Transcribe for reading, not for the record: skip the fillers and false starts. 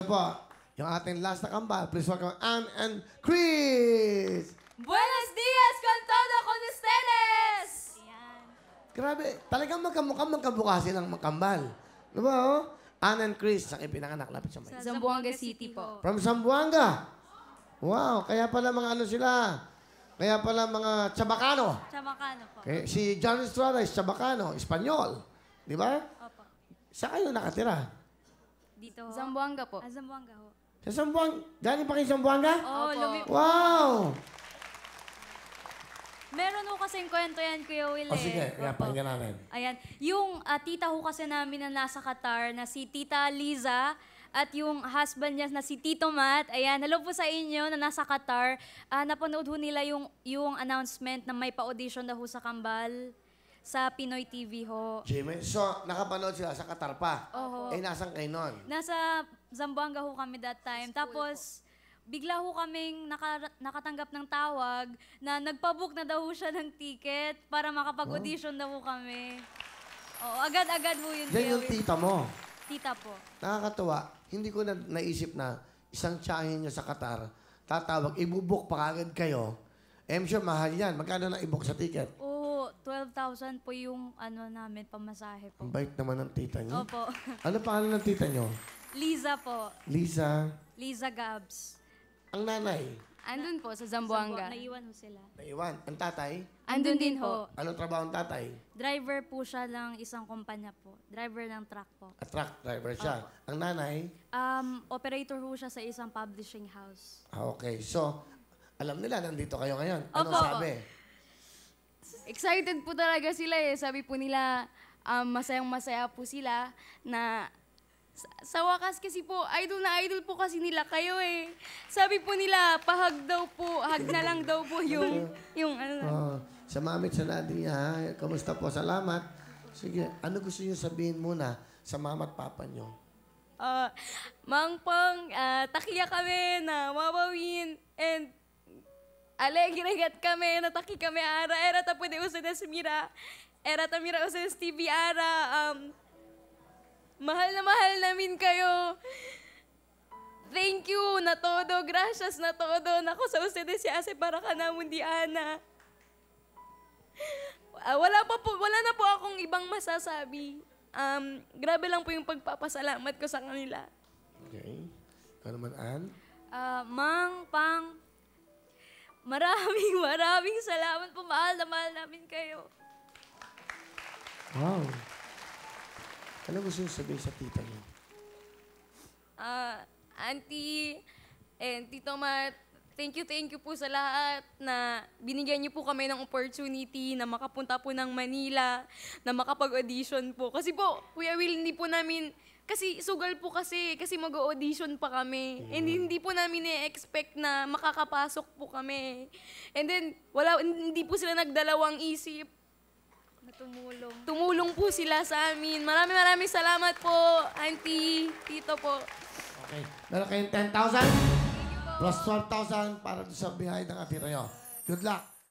po, yung ating last na kambal. Please welcome Ann and Chris! Buenos dias con todo con ustedes! Ayan. Grabe, talagang magkamukha silang magkambal. Diba, oh? Ann and Chris, saan ipinanganak? Lapit sa may. Zamboanga City po. From Zamboanga. Wow, kaya pala mga ano sila. Kaya pala mga Chabacano. Chabacano po. Okay. Si John Estrada is Chabacano, Espanyol. Di ba? Opo. Saan kayo nakatira? Dito ho. Zamboanga po. Zamboanga ho. Sa Zamboanga. Galing pa kayo sa Zamboanga? Oh, Opo. Wow! Meron ho kasing kwento yan, Kuya Will. O sige, kaya Opo. pakinggan natin. Ayan. Yung tita ho kasi namin na nasa Qatar, na si Tita Liza, at yung husband niya na si Tito Matt. Ayan, hello po sa inyo na nasa Qatar. Napanood ho nila yung announcement na may pa-audition daw ho sa Kambal sa Pinoy TV ho. Jimmy, so nakapanood sila sa Qatar pa? Oho. Eh, nasan kayo nun? Nasa Zamboanga ho kami that time. Tapos, bigla ho kaming nakatanggap ng tawag na nagpabook na daw ho siya ng ticket para makapag-audition daw ho kami. Oo, agad-agad ho yun. Yan Kuya yung Will. tita mo. Tita po. Nakakatuwa. Hindi ko na naisip na isang tiyahin nyo sa Qatar, tatawag, ibubuk pa kagad kayo. I'm sure mahal yan. Magkano na ibuk sa ticket? Oo, 12,000 po yung ano namin, pamasahe po. Ang bait naman ng tita nyo. Opo. Ano pangalan ng tita nyo? Liza po. Lisa. Liza Gabs. Ang nanay. Andun po sa Zamboanga. Naiwan ho sila. Naiwan. Ang tatay. Andun din ho. Anong trabaho ng tatay? Driver po siya ng isang kumpanya po. Driver ng truck po. A truck driver siya. Ang nanay? Operator ho siya sa isang publishing house. Okay. So, alam nila, nandito kayo ngayon. Anong Opo. sabi? Excited po talaga sila eh. Sabi po nila, masayang-masaya po sila na sa wakas kasi po, idol na idol po kasi nila kayo eh. Sabi po nila, pahag daw po, hag na lang daw po yung ano na. Oh, sa mamit sa daddy niya, ha? Kamusta po? Salamat. Sige, ano gusto niyo sabihin muna sa mama at papa niyo? Mang Pang, takiya kami na mawawin and alegregat kami, nataki kami ara, era ta pwede ustedes mira, era ta mira ustedes TV ara, mahal na mahal namin kayo. Thank you na todo, gracias na todo, nako sa ustedes si Ase para ka na mundiana. Wala na po akong ibang masasabi. Grabe lang po yung pagpapasalamat ko sa kanila. Okay. Ikaw naman, Ann? Mang Pang, maraming salamat po. Mahal na mahal namin kayo. Wow. Ano gusto niyo sabihin sa tita niyo? Auntie and Tito Matt, thank you po sa lahat na binigyan niyo po kami ng opportunity na makapunta po ng Manila, na makapag-audition po. Kasi po, Kuya Will, hindi po namin, kasi sugal po kasi mag-audition pa kami. And hindi po namin i-expect na makakapasok po kami. And then, hindi po sila nagdalawang isip. Tumulong. Tumulong po sila sa amin. Maraming salamat po, Auntie, Tito po. Okay. Meron kayong 10,000? Plus 12,000 para doon sa behind ng atira nyo. Good luck.